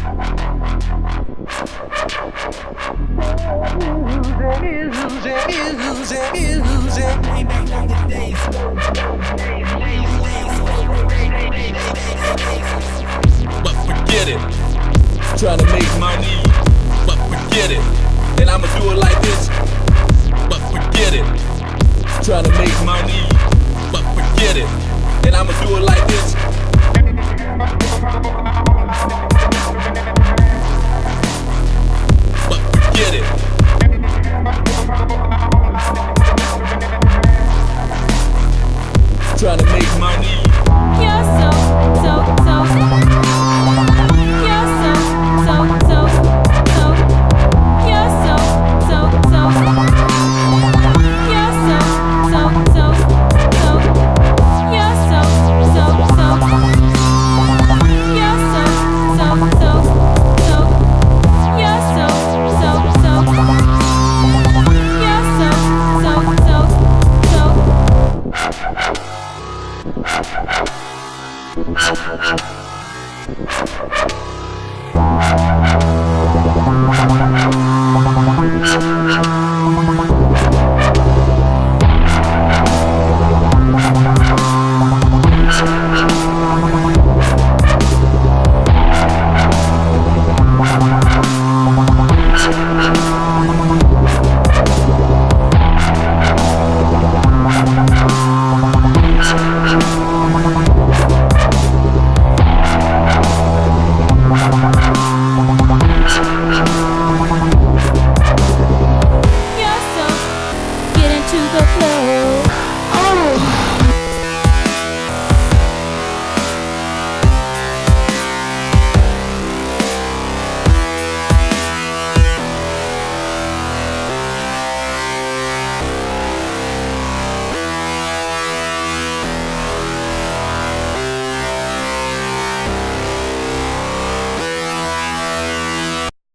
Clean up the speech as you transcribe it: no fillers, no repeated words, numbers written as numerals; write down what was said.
But forget it, trying to make money, but forget it, then I'ma do it like this. But forget it, trying to make money, but forget it, then I'ma do it like this.